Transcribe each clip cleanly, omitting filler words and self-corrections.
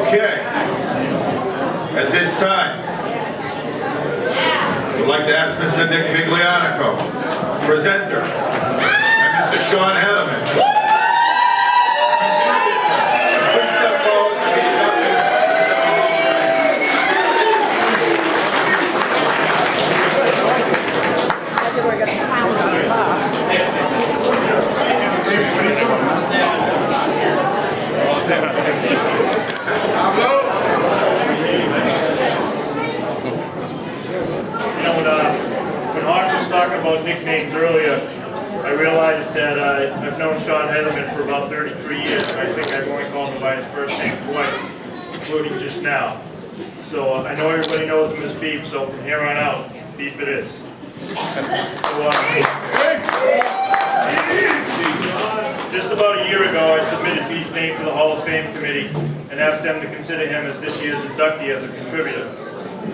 Okay. At this time, I'd like to ask Mr. Nick Miglianico, presenter, and Mr. Shawn Hetherman. Please step forward to be inducted. When Hawk was talking about nicknames earlier, I realized that I've known Shawn Hetherman for about 33 years. I think I've only called him by his first name twice, including just now. So I know everybody knows him as Beef, so from here on out, Beef it is. Just about a year ago, I submitted Beef's name to the Hall of Fame committee and asked them to consider him as this year's inductee as a contributor.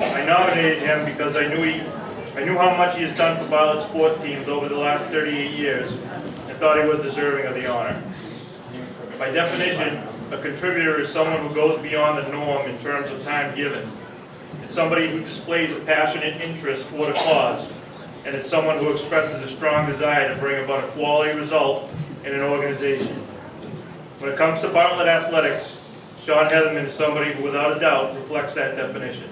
I nominated him because I knew how much he has done for Bartlett sport teams over the last 38 years and thought he was deserving of the honor. By definition, a contributor is someone who goes beyond the norm in terms of time given. It's somebody who displays a passionate interest toward a cause, and it's someone who expresses a strong desire to bring about a quality result in an organization. When it comes to Bartlett athletics, Shawn Hetherman is somebody who without a doubt reflects that definition.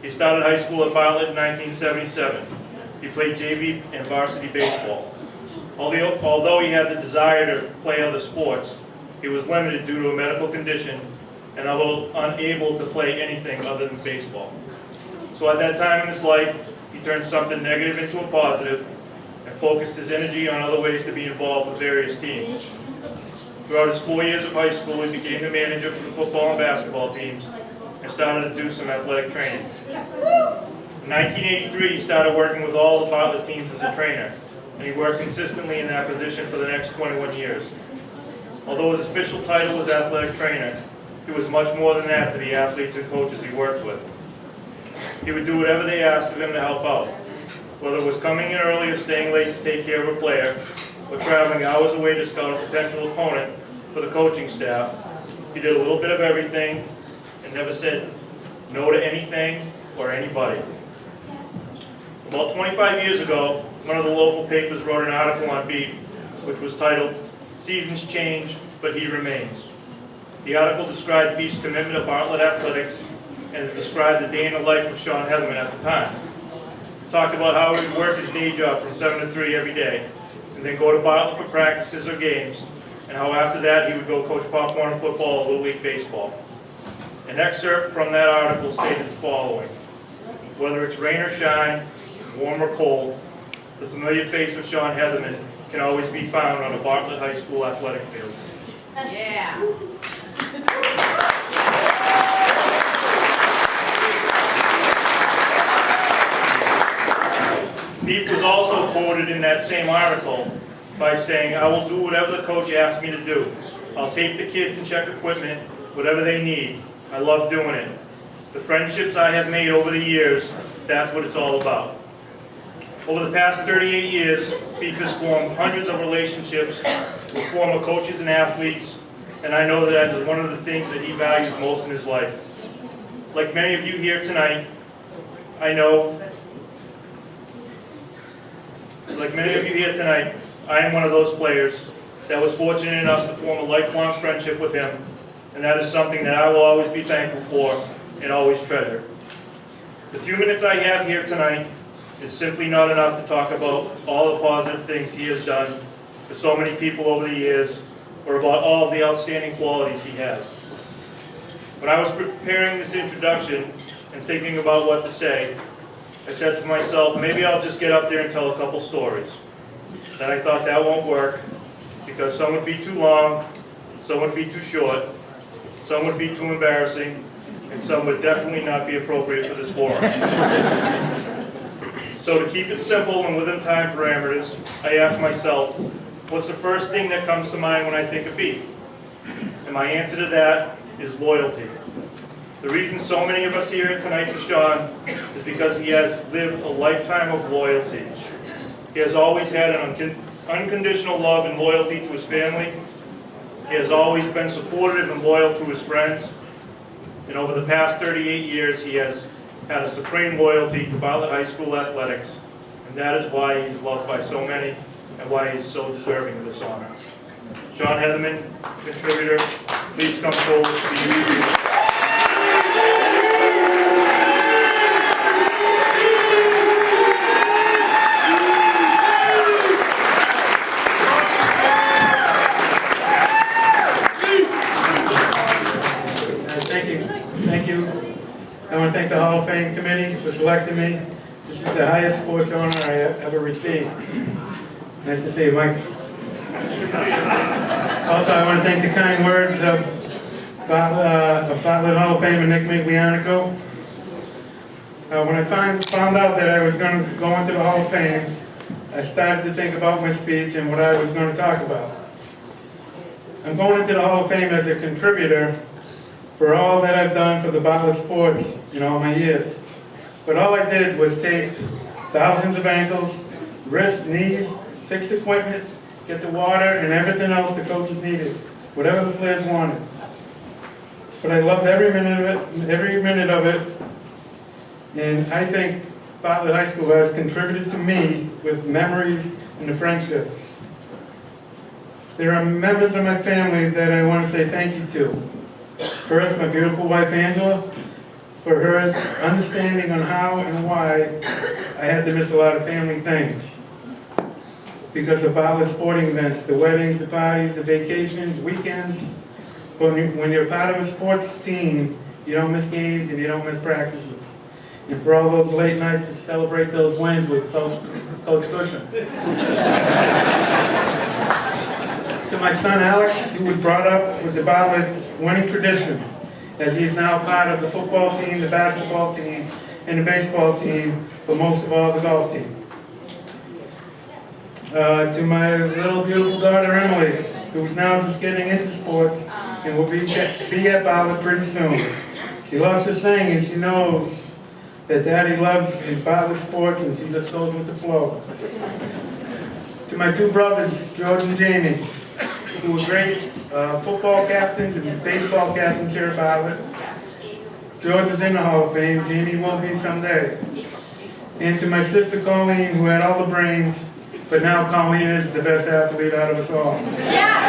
He started high school at Bartlett in 1977. He played JV and varsity baseball. Although he had the desire to play other sports, he was limited due to a medical condition and unable to play anything other than baseball. So at that time in his life, he turned something negative into a positive and focused his energy on other ways to be involved with various teams. Throughout his 4 years of high school, he became the manager for the football and basketball teams and started to do some athletic training. In 1983, he started working with all the Bartlett teams as a trainer, and he worked consistently in that position for the next 21 years. Although his official title was athletic trainer, he was much more than that to the athletes and coaches he worked with. He would do whatever they asked of him to help out, whether it was coming in early or staying late to take care of a player, or traveling hours away to scout a potential opponent for the coaching staff. He did a little bit of everything and never said no to anything or anybody. About 25 years ago, one of the local papers wrote an article on Beef, which was titled, "Seasons Change, But He Remains." The article described Beef's commitment to Bartlett athletics, and it described the day in the life of Shawn Hetherman at the time. It talked about how he would work his day job from 7 to 3 every day, and then go to Bartlett for practices or games, and how after that he would go coach Pop Warner football or Little League baseball. An excerpt from that article stated the following: "Whether it's rain or shine, warm or cold, the familiar face of Shawn Hetherman can always be found on a Bartlett High School athletic field." Yeah. Beef was also quoted in that same article by saying, "I will do whatever the coach asks me to do. I'll take the kids and check equipment, whatever they need. I love doing it. The friendships I have made over the years, that's what it's all about." Over the past 38 years, Beef has formed hundreds of relationships with former coaches and athletes, and I know that is one of the things that he values most in his life. Like many of you here tonight, I am one of those players that was fortunate enough to form a lifelong friendship with him, and that is something that I will always be thankful for and always treasure. The few minutes I have here tonight is simply not enough to talk about all the positive things he has done for so many people over the years, or about all of the outstanding qualities he has. When I was preparing this introduction and thinking about what to say, I said to myself, maybe I'll just get up there and tell a couple stories. Then I thought that won't work, because some would be too long, some would be too short, some would be too embarrassing, and some would definitely not be appropriate for this forum. So to keep it simple and within time parameters, I asked myself, what's the first thing that comes to mind when I think of Beef? And my answer to that is loyalty. The reason so many of us here tonight for Shawn is because he has lived a lifetime of loyalty. He has always had an unconditional love and loyalty to his family. He has always been supportive and loyal to his friends. and over the past 38 years, he has had a supreme loyalty to Bartlett High School athletics, and that is why he's loved by so many and why he's so deserving of this honor. Shawn Hetherman, contributor, please come forward to be introduced. Thank you. I want to thank the Hall of Fame committee for selecting me. This is the highest sports honor I ever received. Nice to see you, Mike. Also, I want to thank the kind words of Bartlett Hall of Famer Nick Miglianico. When I found out that I was going to go into the Hall of Fame, I started to think about my speech and what I was going to talk about. I'm going into the Hall of Fame as a contributor for all that I've done for the Bartlett sports in all my years. But all I did was tape thousands of ankles, wrists, knees, fix equipment, get the water, and everything else the coaches needed, whatever the players wanted. But I loved every minute of it, and I think Bartlett High School has contributed to me with memories and the friendships. There are members of my family that I want to say thank you to. First, my beautiful wife, Angela, for her understanding on how and why I had to miss a lot of family things. Because of Bartlett sporting events, the weddings, the parties, the vacations, weekends. When you're part of a sports team, you don't miss games and you don't miss practices. And for all those late nights to celebrate those wins with Coach Cushman. To my son Alex, who was brought up with the Bartlett winning tradition, as he is now part of the football team, the basketball team, and the baseball team, but most of all the golf team. To my little beautiful daughter Emily, who is now just getting into sports and will be at Bartlett pretty soon. She loves to sing and she knows that Daddy loves his Bartlett sports and she just goes with the flow. To my two brothers, George and Jamie, who were great football captains and baseball captains here at Bartlett. George is in the Hall of Fame, Jamie will be someday. And to my sister Colleen, who had all the brains, but now Colleen is the best athlete out of us all. Yes!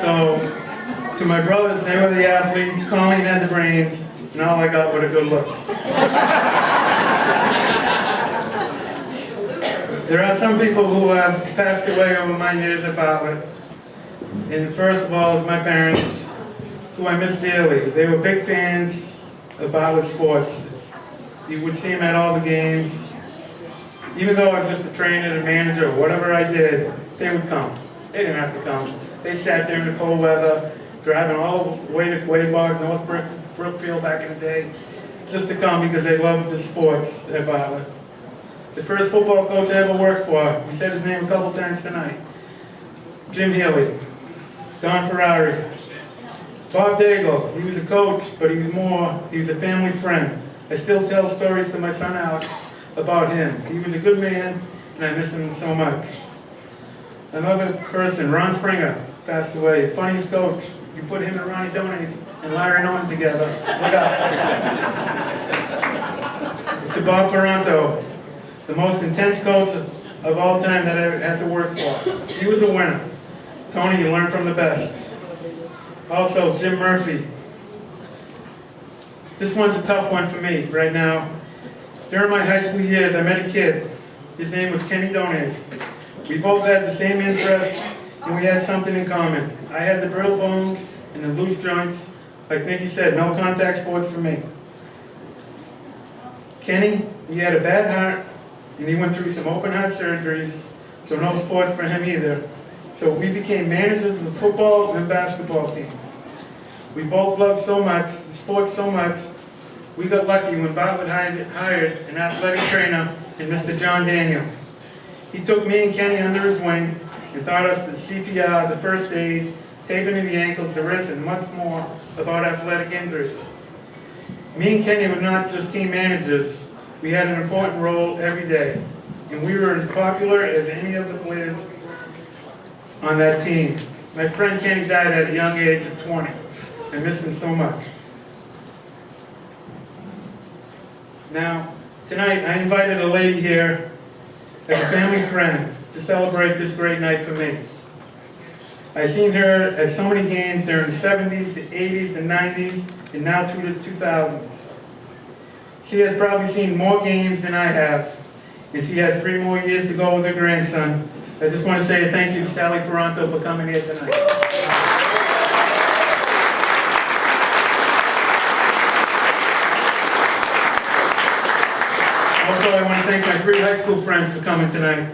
So, to my brothers, they were the athletes, Colleen had the brains, and all I got were the good looks. There are some people who have passed away over my years at Bartlett. And first of all is my parents, who I miss dearly. They were big fans of Bartlett sports. You would see them at all the games. Even though I was just a trainer, a manager, whatever I did, they would come. They didn't have to come. They sat there in the cold weather, driving all the way to Quabog, North Brookfield back in the day, just to come because they loved the sports at Bartlett. The first football coach I ever worked for, we said his name a couple times tonight, Jim Healy, Don Ferrari, Bob Daigle. He was a coach, but he was a family friend. I still tell stories to my son Alex about him. He was a good man, and I miss him so much. Another person, Ron Springer, passed away. Funniest coach. You put him and Ronnie Donis and Larry Norton together. Look out. To Bob Paranto, the most intense coach of all time that I had to work for. He was a winner. Tony, you learn from the best. Also, Jim Murphy. This one's a tough one for me right now. During my high school years, I met a kid. His name was Kenny Donis. We both had the same interests, and we had something in common. I had the brittle bones and the loose joints. Like Nicky said, no contact sports for me. Kenny, he had a bad heart, and he went through some open heart surgeries, so no sports for him either. So we became managers of the football and basketball team. We both loved so much, the sport so much, we got lucky when Bartlett hired an athletic trainer in Mr. John Daniel. He took me and Kenny under his wing and taught us the CPR, the first aid, taping of the ankles, the wrists, and much more about athletic injuries. Me and Kenny were not just team managers, we had an important role every day. and we were as popular as any of the players on that team. My friend Kenny died at a young age of 20. I miss him so much. Now, tonight I invited a lady here as a family friend to celebrate this great night for me. I've seen her at so many games during the 70s, the 80s, the 90s, and now through the 2000s. She has probably seen more games than I have, and she has 3 more years to go with her grandson. I just want to say a thank you to Sally Peranto for coming here tonight. Also, I want to thank my 3 high school friends for coming tonight.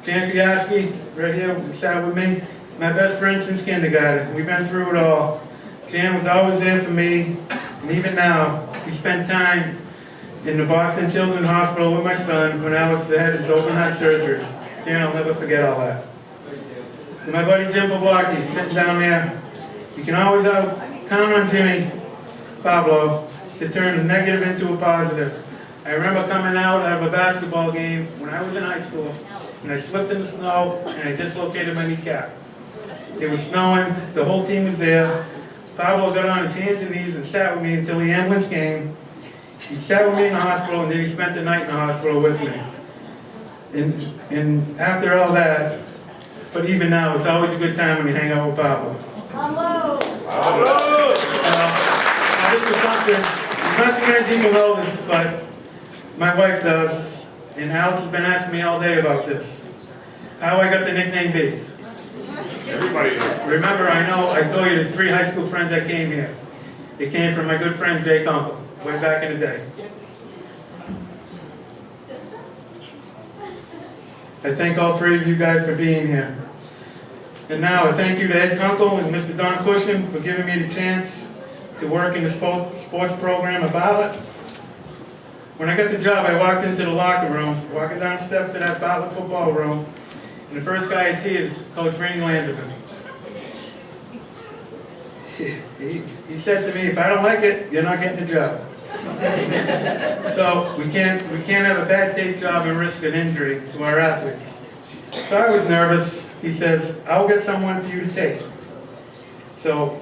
Jan Piaski, right here, sat with me. My best friend since kindergarten. We've been through it all. Jan was always there for me, and even now, he spent time in the Boston Children's Hospital with my son when Alex had his open heart surgery. Jan, I'll never forget all that. And my buddy Jim Pavlaki, sitting down there. You can always count on Jimmy Pablo to turn a negative into a positive. I remember coming out of a basketball game when I was in high school, and I slipped in the snow, and I dislocated my kneecap. It was snowing, the whole team was there. Pablo got on his hands and knees and sat with me until the ambulance came. He sat with me in the hospital, and then he spent the night in the hospital with me. And after all that, but even now, it's always a good time when you hang out with Pablo. Hello. This is something, not too many people know this, but my wife does, and Alex has been asking me all day about this. How I got the nickname Beef. Everybody knows. Remember, I told you the 3 high school friends that came here. They came from my good friend Jay Kunkel, way back in the day. I thank all 3 of you guys for being here. And now a thank you to Ed Kunkel and Mr. Don Cushing for giving me the chance to work in the sports program at Bartlett. When I got the job, I walked into the locker room, walking down the steps to that Bartlett football room, and the first guy I see is Coach Rainey Landerman. He said to me, if I don't like it, you're not getting the job. So we can't have a bad tape job and risk an injury to our athletes. So I was nervous. He says, I'll get someone for you to take. So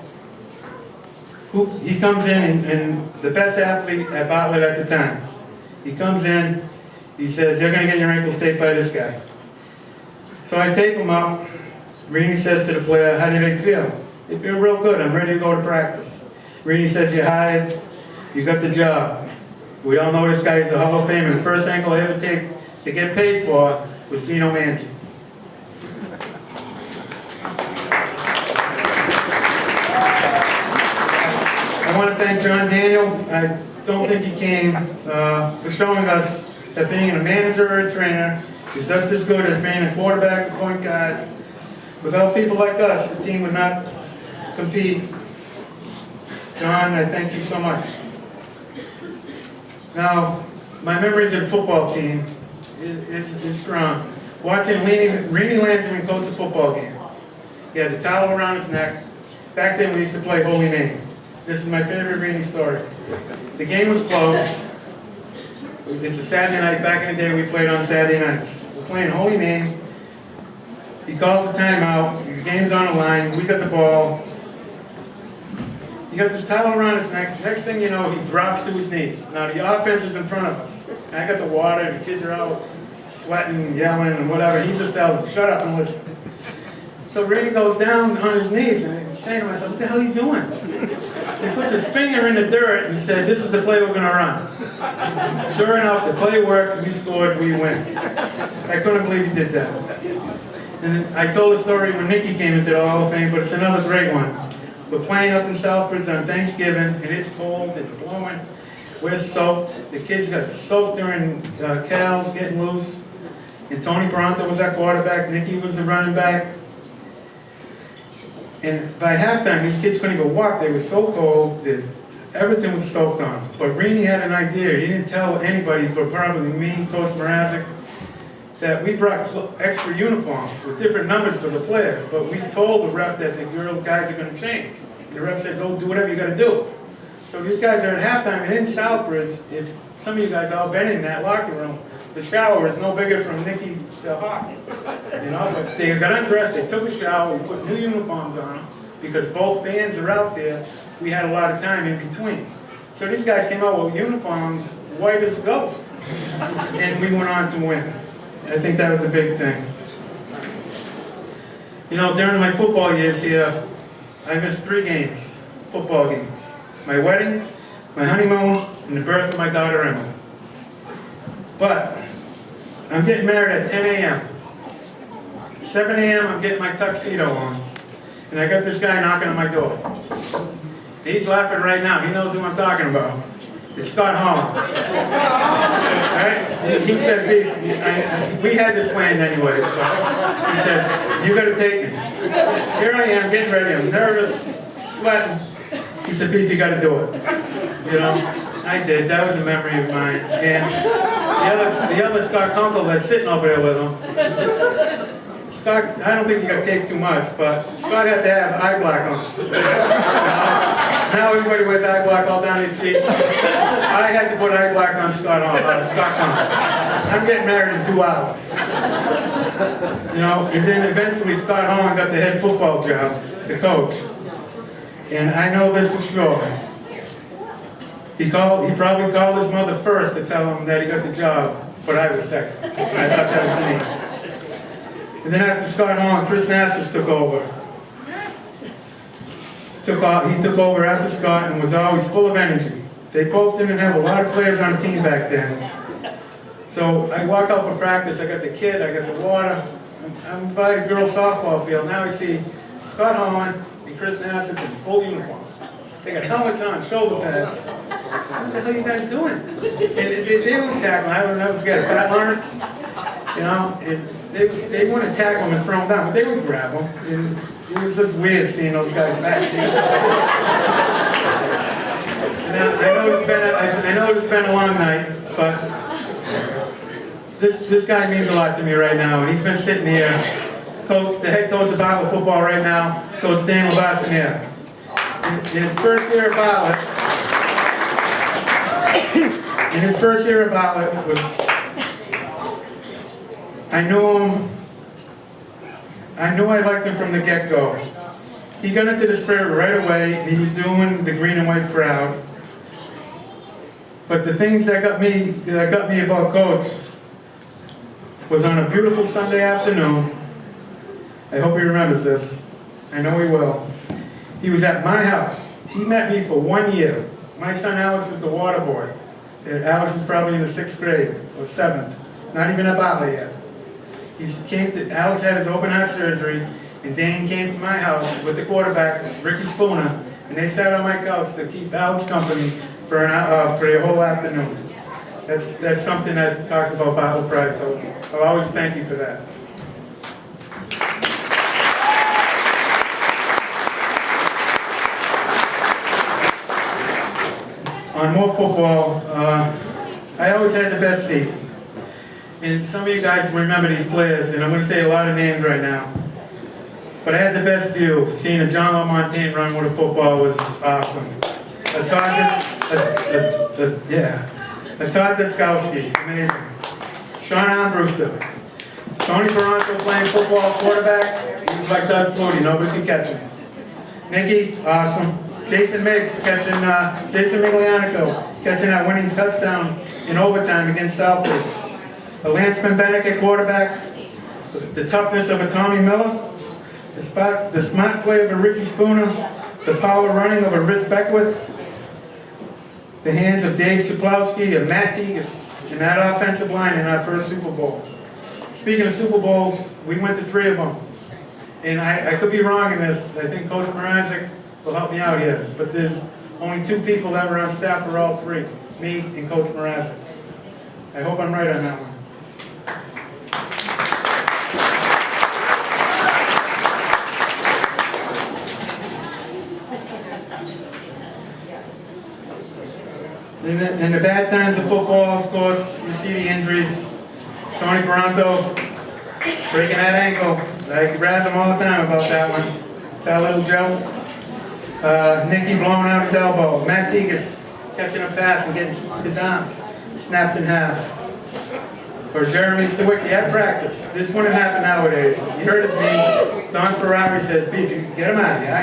he comes in, and the best athlete at Bartlett at the time. He comes in, he says, you're going to get your ankles taped by this guy. So I tape him up. Rainey says to the player, how do they feel? They feel real good. I'm ready to go to practice. Rainey says, you're hired. You got the job. We all know this guy is a Hall of Famer. The first ankle I ever taped to get paid for was Gino Manti. I want to thank John Daniel. I don't think he came for showing us that being a manager or a trainer is just as good as being a quarterback, a point guard. Without people like us, the team would not compete. John, I thank you so much. Now, my memories of the football team is strong. Watching Rainey Landerman coach a football game. He had a towel around his neck. Back then we used to play Holy Name. This is my favorite Rainey story. The game was close. It's a Saturday night. Back in the day we played on Saturday nights. We're playing Holy Name. He calls the timeout. The game's on the line. We got the ball. He got this towel around his neck. Next thing you know, he drops to his knees. Now the offense is in front of us. And I got the water. The kids are out sweating, yelling, and whatever. He's just out, shut up and listen. So Rainey goes down on his knees, and he's saying to myself, what the hell are you doing? He puts his finger in the dirt and said, this is the play we're going to run. Sure enough, the play worked, we scored, we win. I couldn't believe he did that. And I told a story when Nicky came into the Hall of Fame, but it's another great one. We're playing up in Southbridge on Thanksgiving, and it's cold, it's blowing. We're soaked. The kids got soaked during Cal's getting loose. And Tony Peranto was our quarterback, Nicky was the running back. And by halftime, these kids couldn't even walk. They were so cold that everything was soaked on. But Rainey had an idea. He didn't tell anybody, but probably me, Coach Mrazek, that we brought extra uniforms with different numbers for the players. But we told the ref that the guys are going to change. The ref said, go do whatever you got to do. So these guys are at halftime, and in Southbridge, if some of you guys have all been in that locker room, the shower is no bigger from Nicky to hockey. You know, but they got undressed, they took a shower, we put new uniforms on them, because both bands are out there, we had a lot of time in between. So these guys came out with uniforms, white as ghost, and we went on to win. I think that was a big thing. You know, during my football years here, I missed 3 games, football games. My wedding, my honeymoon, and the birth of my daughter Emma. But I'm getting married at 10 a.m. 7 a.m. I'm getting my tuxedo on. And I got this guy knocking on my door. He's laughing right now. He knows who I'm talking about. It's Scott Holland. Right? He said, we had this planned anyways, but he says, you gotta take me. Here I am, getting ready. I'm nervous, sweating. He said, Beef, you gotta do it. You know, I did. That was a memory of mine. And the other Scott Kunkel that's sitting over there with him, Scott, I don't think he got taped too much, but Scott had to have eye black on. Now everybody wears eye black all down their cheeks. I had to put eye black on Scott Kunkel. I'm getting married in 2 hours. You know, and then eventually Scott Holland got the head football job, the coach. And I know this for sure. He probably called his mother first to tell him that he got the job, but I was second. I thought that was me. And then after Scott Holland, Chris Nassas took over. He took over after Scott and was always full of energy. They both didn't have a lot of players on the team back then. So I walk out for practice, I got the kid, I got the water. I'm by the girls' softball field. Now I see Scott Holland and Chris Nassas in full uniform. They got helmets on, shoulder pads. What the hell are you guys doing? And they were tackling. I don't know if you guys got Lawrence. You know, and they wouldn't tackle them and throw them down, but they would grab them. And it was just weird seeing those guys back. Now, I know it's been a long night, but this guy means a lot to me right now. And he's been sitting here, the head coach of Bartlett football right now, Coach Dan LaBasson here. In his first year at Bartlett, I knew I liked him from the get-go. He got into the spirit right away. He was doing the green and white crowd. But the things that got me about Coach was on a beautiful Sunday afternoon. I hope he remembers this. I know he will. He was at my house. He met me for 1 year. My son Alex was the water boy. Alex was probably in the 6th grade or 7th. Not even at Bartlett yet. Alex had his open heart surgery, and Dane came to my house with the quarterback, Ricky Spooner, and they sat on my couch to keep Alex company for the whole afternoon. That's something that talks about Bartlett pride, Coach. I'll always thank you for that. On more football, I always had the best seat. And some of you guys remember these players, and I'm going to say a lot of names right now. But I had the best view. Seeing a John LaMontagne run with a football was awesome. A Todd Duskowski, amazing. Shawn Armbruster. Tony Toronto playing football quarterback. He was like Doug Flutie, nobody could catch him. Nicky, awesome. Jason Miglianico catching that winning touchdown in overtime against Southbridge. A Lance Benbeck at quarterback, the toughness of a Tommy Miller, the smart play of a Ricky Spooner, the power running of a Rich Beckwith, the hands of Dave Chaplowski and Matt Teagas in that offensive line in our first Super Bowl. Speaking of Super Bowls, we went to 3 of them. And I could be wrong in this. I think Coach Mrazek will help me out here. But there's only 2 people that were on staff for all 3, me and Coach Mrazek. I hope I'm right on that one. In the bad times of football, of course, you see the injuries. Tony Toronto breaking that ankle. I razz him all the time about that one. It's our little joke. Nicky blowing out his elbow. Matt Teagas catching a pass and getting his arms snapped in half. or Jeremy Stewicki at practice. This wouldn't happen nowadays. He hurt his knee. Don Ferrari says, "Beef, you get him out of here.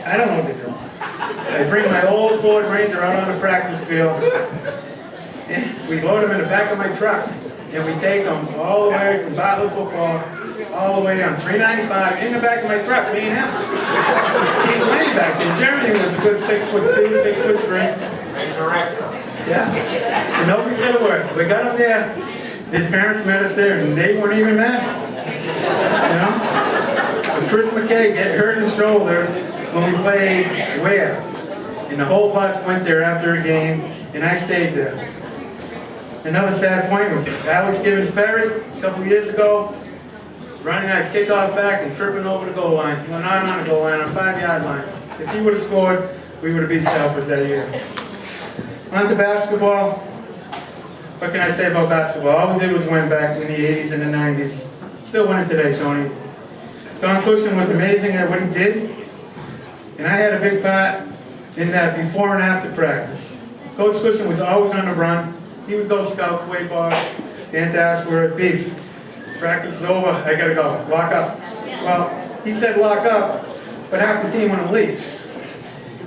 I don't know what to do." I bring my old Ford Ranger out on the practice field. We load him in the back of my truck, and we take him all the way from Bartlett football, all the way down 395 in the back of my truck, me and him. He's laying back there. Jeremy was a good 6'2", 6'3". Yeah. And nobody said a word. We got him there. His parents met us there, and they weren't even mad. You know? But Chris McKay get hurt his shoulder when we played Ware. And the whole bus went there after a game, and I stayed there. Another sad point was Alex Gibbons-Perry, a couple years ago, running that kickoff back and tripping over the goal line. He went on the goal line, on the 5-yard line. If he would have scored, we would have beat the Selkers that year. On to basketball. What can I say about basketball? All we did was win back in the 80s and the 90s. Still winning today, Tony. Don Cushing was amazing at what he did, and I had a big part in that before and after practice. Coach Cushing was always on the run. He would go scout, way bar, and to ask where it beef. Practice is over, I gotta go, lock up. Well, he said lock up, but half the team wouldn't leave.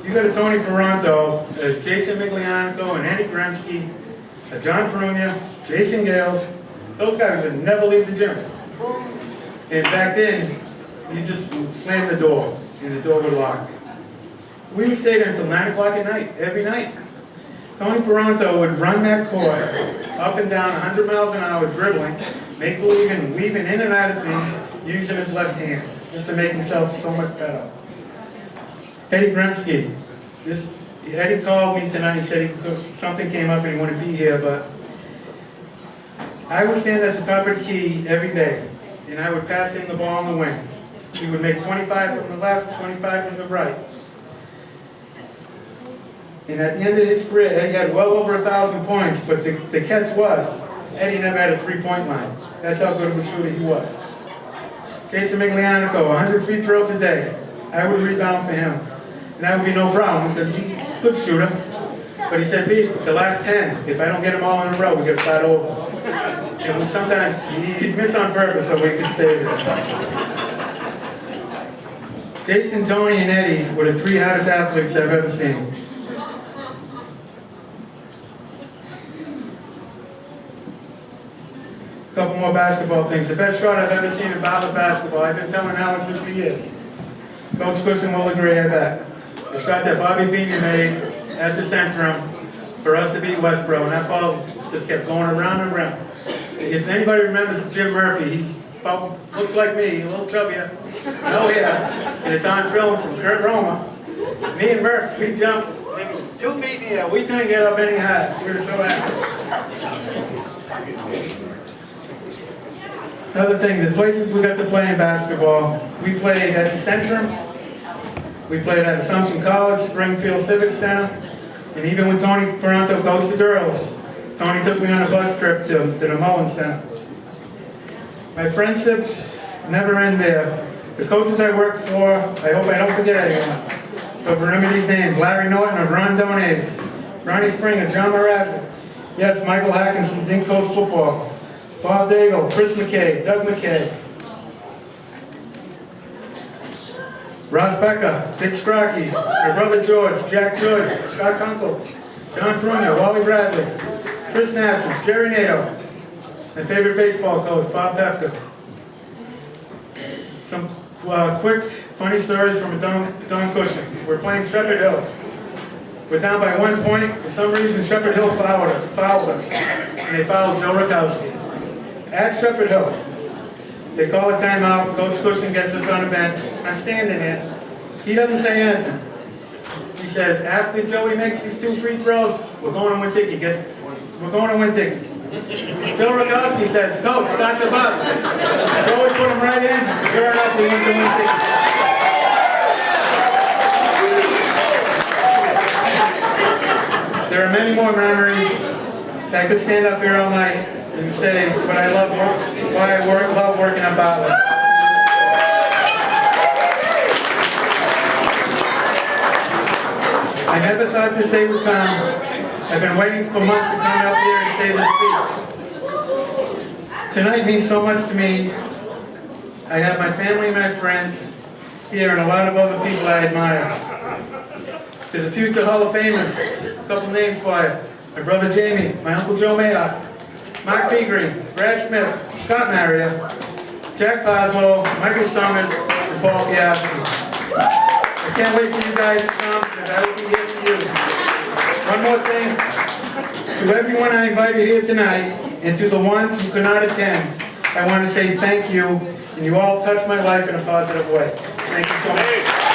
You got a Tony Ferranto, Jason Miglianico, and Andy Gremsky, John Perunia, Jason Gales. Those guys would never leave the gym. And back then, you just slammed the door, and the door would lock. We would stay there until 9 o'clock at night, every night. Tony Ferranto would run that court up and down 100 miles an hour, dribbling, make-believing, weaving in and out of things, using his left hand, just to make himself so much better. Eddie Gremsky. Eddie called me tonight. He said something came up and he wanted to be here, but I would stand at the top of the key every day, and I would pass him the ball in the wing. He would make 25 from the left, 25 from the right. And at the end of his career, Eddie had well over 1,000 points, but the catch was, Eddie never had a three-point line. That's how good of a shooter he was. Jason Miglianico, 100 free throws a day. I would rebound for him. And that would be no problem, because he could shoot them. But he said, "Pete, the last 10, if I don't get them all in a row, we got to start over." And sometimes he'd miss on purpose so we could stay there. Jason, Tony, and Eddie were the 3 hottest athletes I've ever seen. A couple more basketball things. The best shot I've ever seen in Bartlett basketball, I've been telling Alex this for years. Coach Cushing will agree at that. The shot that Bobby Beanie made at the Centrum for us to beat Westboro, and that ball just kept going around and around. If anybody remembers Jim Murphy, he's about, looks like me, a little chubbier. Oh yeah, and it's on film from Kurt Roma. Me and Murphy, we jumped maybe 2 feet in the air. We couldn't get up any higher. We were so happy. Another thing, the places we got to play in basketball, we played at the Centrum, we played at Assumption College, Springfield Civic Center, and even when Tony Ferranto coached the girls, Tony took me on a bus trip to the Mullen Center. My friendships never end there. The coaches I worked for, I hope I don't forget anyone, but remember these names: Larry Norton of Ron Donays, Ronnie Springer, John Marazza, yes, Michael Hackinson didn't coach football, Bob Daigle, Chris McKay, Doug McKay, Ross Becker, Dick Strachey, my brother George, Jack George, Scott Kunkel, John Prunia, Wally Bradley, Chris Nassif, Jerry Nato, my favorite baseball coach, Bob Hefker. Some quick, funny stories from Don Cushing. We're playing Shepherd Hill. We're down by 1 point. For some reason, Shepherd Hill fouled us, and they fouled Joe Rakowski. At Shepherd Hill, they call a timeout. Coach Cushing gets us on the bench. I'm standing there. He doesn't say anything. He says, after Joey makes these 2 free throws, we're going to win ticket. We're going to win ticket. Joe Rakowski says, "Coach, start the bus." Joey put him right in. Sure enough, we went to win ticket. There are many more memories. I could stand up here all night and say what I love, why I love working at Bartlett. I never thought this day would come. I've been waiting for months to come up here and say this speech. Tonight means so much to me. I have my family and my friends here and a lot of other people I admire. To the future Hall of Famers, a couple names for you. My brother Jamie, my uncle Joe Mayock, Mark Green, Brad Smith, Scott Maria, Jack Boswell, Michael Summers, and Paul Piastri. I can't wait for you guys to come because I will be here for you. One more thing, to everyone I invited here tonight, and to the ones who could not attend, I want to say thank you, and you all touched my life in a positive way. Thank you so much.